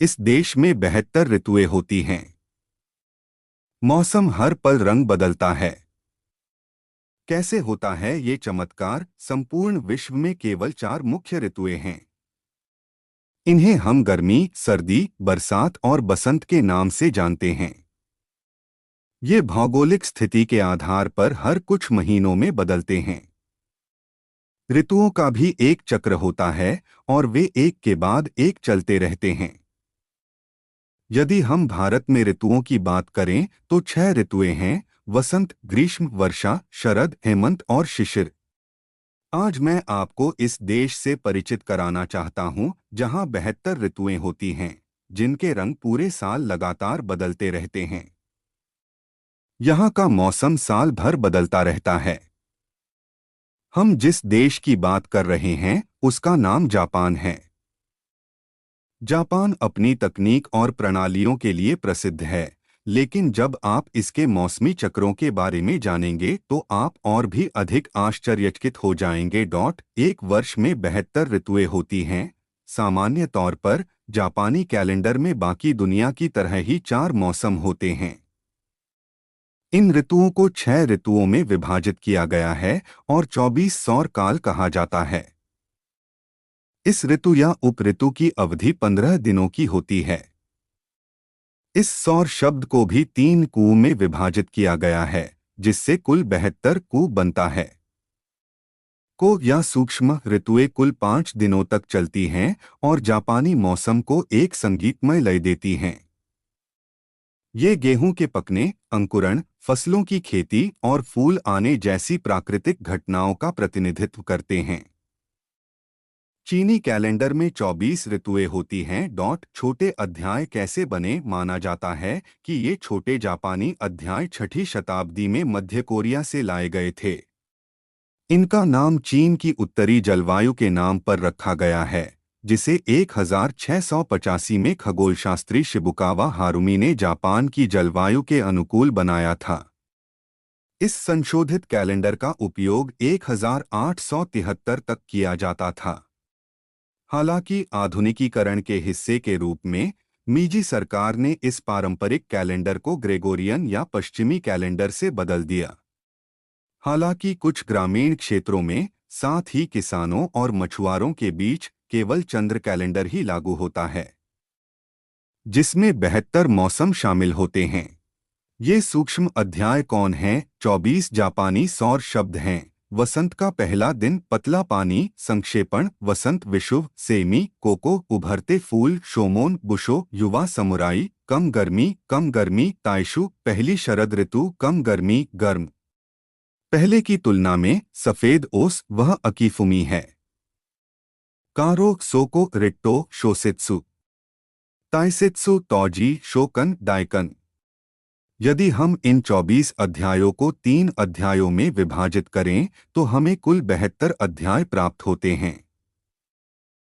इस देश में 72 ऋतुएं होती हैं। मौसम हर पल रंग बदलता है। कैसे होता है ये चमत्कार? संपूर्ण विश्व में केवल 4 मुख्य ऋतुएं हैं। इन्हें हम गर्मी, सर्दी, बरसात और बसंत के नाम से जानते हैं। ये भौगोलिक स्थिति के आधार पर हर कुछ महीनों में बदलते हैं। ऋतुओं का भी एक चक्र होता है और वे एक के बाद एक चलते रहते हैं। यदि हम भारत में ऋतुओं की बात करें तो 6 ऋतुएं हैं: वसंत, ग्रीष्म, वर्षा, शरद, हेमंत और शिशिर। आज मैं आपको इस देश से परिचित कराना चाहता हूं जहां 72 ऋतुएं होती हैं, जिनके रंग पूरे साल लगातार बदलते रहते हैं। यहाँ का मौसम साल भर बदलता रहता है। हम जिस देश की बात कर रहे हैं उसका नाम जापान है। जापान अपनी तकनीक और प्रणालियों के लिए प्रसिद्ध है, लेकिन जब आप इसके मौसमी चक्रों के बारे में जानेंगे तो आप और भी अधिक आश्चर्यचकित हो जाएंगे। एक वर्ष में 72 ऋतुएं होती हैं। सामान्य तौर पर जापानी कैलेंडर में बाकी दुनिया की तरह ही 4 मौसम होते हैं। इन ऋतुओं को 6 ऋतुओं में विभाजित किया गया है और 24 सौर काल कहा जाता है। इस ऋतु या उप ऋतु की अवधि 15 दिनों की होती है। इस सौर शब्द को भी 3 कु में विभाजित किया गया है, जिससे कुल 72 कु बनता है। को या सूक्ष्म ऋतुएं कुल 5 दिनों तक चलती हैं और जापानी मौसम को एक संगीतमय लय देती हैं। ये गेहूं के पकने, अंकुरण, फसलों की खेती और फूल आने जैसी प्राकृतिक घटनाओं का प्रतिनिधित्व करते हैं। चीनी कैलेंडर में 24 ऋतुएं होती हैं। छोटे अध्याय कैसे बने? माना जाता है कि ये छोटे जापानी अध्याय 6ठी शताब्दी में मध्य कोरिया से लाए गए थे। इनका नाम चीन की उत्तरी जलवायु के नाम पर रखा गया है, जिसे 1685 में खगोलशास्त्री शिबुकावा हारुमी ने जापान की जलवायु के अनुकूल बनाया था। इस संशोधित कैलेंडर का उपयोग 1873 तक किया जाता था। हालांकि आधुनिकीकरण के हिस्से के रूप में मीजी सरकार ने इस पारंपरिक कैलेंडर को ग्रेगोरियन या पश्चिमी कैलेंडर से बदल दिया। हालांकि कुछ ग्रामीण क्षेत्रों में, साथ ही किसानों और मछुआरों के बीच केवल चंद्र कैलेंडर ही लागू होता है, जिसमें 72 मौसम शामिल होते हैं। ये सूक्ष्म अध्याय कौन हैं? 24 जापानी सौर शब्द हैं। वसंत का पहला दिन, पतला पानी, संक्षेपण, वसंत विषुव, सेमी, कोको, उभरते फूल, शोमोन, बुशो, युवा समुराई, कम गर्मी, ताइशु, पहली शरद ऋतु, कम गर्मी, गर्म। पहले की तुलना में सफेद ओस वह अकीफुमी है। कारो, सोको, रिट्टो, शोसेत्सु, ताइसेत्सु, तौजी, शोकन, डाइकन। यदि हम इन 24 अध्यायों को 3 अध्यायों में विभाजित करें तो हमें कुल 72 अध्याय प्राप्त होते हैं।